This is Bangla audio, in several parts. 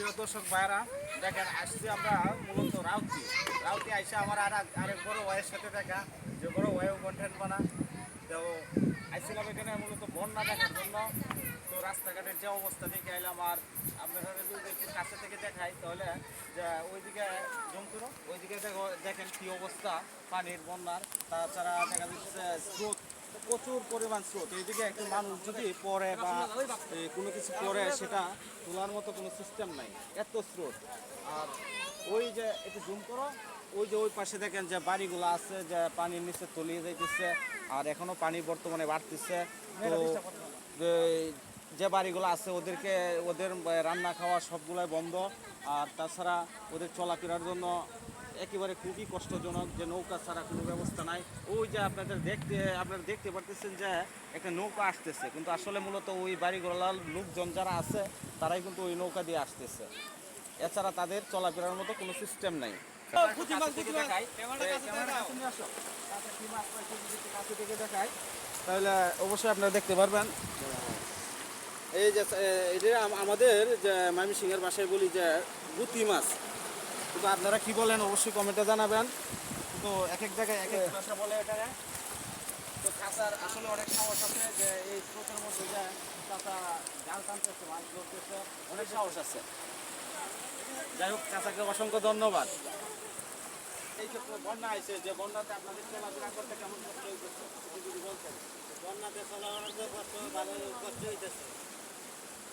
প্রিয় দর্শক ভাইরা, দেখেন আসছি আমরা মূলত রাউতি আইসা আমার আরেক বড় ভাইয়ের সাথে দেখা, যে বড় ভাইও কন্টেন্ট বানা। তো আইছিলাম এখানে মূলত বন্যা দেখার জন্য। তো রাস্তাঘাটের যে অবস্থা দেখে আইলাম, আর আপনারা যদি একটু কাছে থেকে দেখাই তাহলে যে ওইদিকে জমতুরো ওইদিকে দেখেন কি অবস্থা পানির বন্যার। তাছাড়া দেখা যাচ্ছে স্রোত, প্রচুর পরিমাণ স্রোত। এইদিকে একটু মানুষ যদি পড়ে বা কোনো কিছু পড়ে সেটা তোলার মতো কোনো সিস্টেম নাই, এত স্রোত। আর ওই যে একটু জুম করো, ওই যে ওই পাশে দেখেন যে বাড়িগুলো আছে যে পানির নিচে তলিয়ে যাইতেছে, আর এখনো পানি বর্তমানে বাড়তেছে। তো যে বাড়িগুলো আছে ওদের রান্না খাওয়া সবগুলাই বন্ধ। আর তাছাড়া ওদের চলাফেরার জন্য একেবারে খুবই কষ্টজনক, যে নৌকা ছাড়া কোনো ব্যবস্থা নাই। ওই যে আপনারা দেখতে পারতেছেন যে একটা নৌকা আসতেছে, কিন্তু আসলে মূলত ওই বাড়িগুলোর লোকজন যারা আছে তারাই কিন্তু ওই নৌকা দিয়ে আসতেছে। এছাড়া তাদের চলাফেরার মতো কোনো সিস্টেম নাই। তাহলে অবশ্যই আপনারা দেখতে পারবেন। এই যে এটা আমাদের যে ময়মনসিংহের ভাষায় বলি যে গুতি মাছ, কিন্তু আপনারা কি বলেন অবশ্যই কমেন্টে জানাবেন। তো এক এক জায়গায় এক এক ভাষা বলে এটাকে। তো কাঁচার আসলে অনেক সাহস আছে, যে এই স্রোতের মধ্যে যে কাঁচা জাল টানতেছে, মাছ ধরতেছে, অনেক সাহস আছে। যাই হোক, কাঁচাকে অসংখ্য ধন্যবাদ। এই যে বন্যা আইছে, যে বন্যাতে আপনাদের চলাফেরা করতে কেমন কষ্ট হইতেছে যদি বলতেন। বন্যাতে চলাফেরা কষ্ট, ভালো কষ্ট হইতেছে।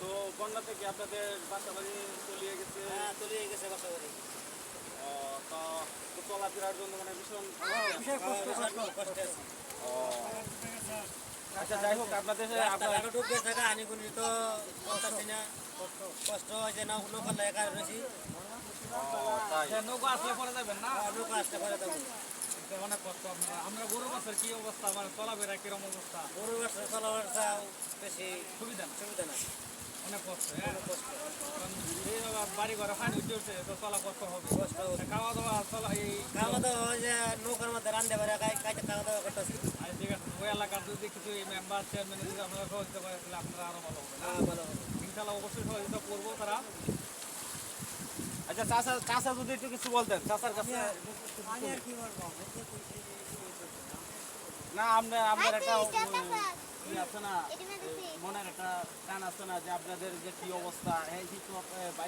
তো বন্যাতে কি আপনাদের বাসা বাড়ি তলিয়ে গেছে? হ্যাঁ, তলিয়ে গেছে বাসা বাড়ি। তো চলাফেরার জন্য মানে ভীষণ কষ্ট আছে। আচ্ছা, যাই হোক, আপনাদের রাস্তাঘাটও ডুবে থাকা আনিগুনি তো করতেছি না, কষ্ট হয়েছে না। নৌকা লেখা রয়েছি, নৌকা আসলে পরে যাবেন না? নৌকা আসতে পারে যাবো। অনেক কষ্ট আপনারা। আমরা গরু বাসের কি অবস্থা, মানে চলাফেরা কিরকম অবস্থা? গরু বাসা চলাফেরা বেশি সুবিধা না, অনেক কষ্ট। অনেক কষ্ট। বাড়ি ঘরে পানি উঠে তো চলা কষ্ট হবে। খাওয়া দাওয়া খাওয়া দাওয়া হয় যে নৌকার মধ্যে রান্ধে পারে, কাইতে খাওয়া দাওয়া করতেছি। ঠিক আছে, ওই এলাকার যদি কিছু মেম্বার চেয়ারম্যান যদি আপনারা সহযোগিতা করে তাহলে আপনারা আরো ভালো হবে। হ্যাঁ, ভালো হবে। ইনশাল্লাহ অবশ্যই সহযোগিতা করবো তারা। আচ্ছা, চাচা যদি একটু কিছু বলতেন চাচার কাছে। আমি আর কি বলবো, না, আপনার একটা কি আছে না, মনের একটা টান আছে না, যে আপনাদের যে কি অবস্থা, এই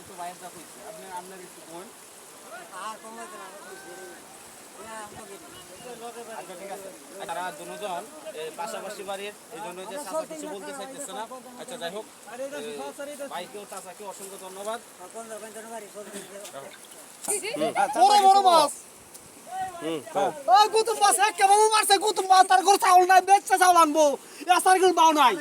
তো বাইরের যা হচ্ছে আপনার একটু কোন। আর কমাইতে না, আচ্ছা, ঠিক আছে। তারা দুজন পাশাপাশি বাড়ির, এই জন্য যে চাচা কিছু বলতে চাইতেছে না। আচ্ছা, যাই হোক, ভাইকেও চাচাকে অসংখ্য ধন্যবাদ। বড় মাছ ওই গুতুম মাছ একেবারে মারছে। গুতুম মাছ তার ঘর চাউল নাই, বেচছে চাউল আনবো, এসার কিন্তু পাও নাই।